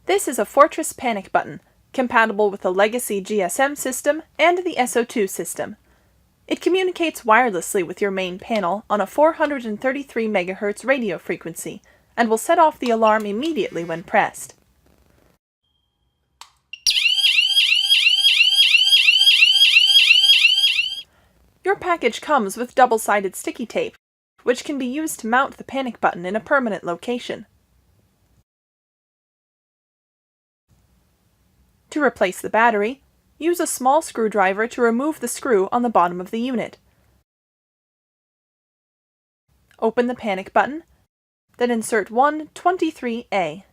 This is a Fortress panic button, compatible with the legacy GSM system and the S02 system. It communicates wirelessly with your main panel on a 433 MHz radio frequency and will set off the alarm immediately when pressed. Your package comes with double-sided sticky tape, which can be used to mount the panic button in a permanent location. To replace the battery, use a small screwdriver to remove the screw on the bottom of the unit. Open the panic button, then insert one 23A.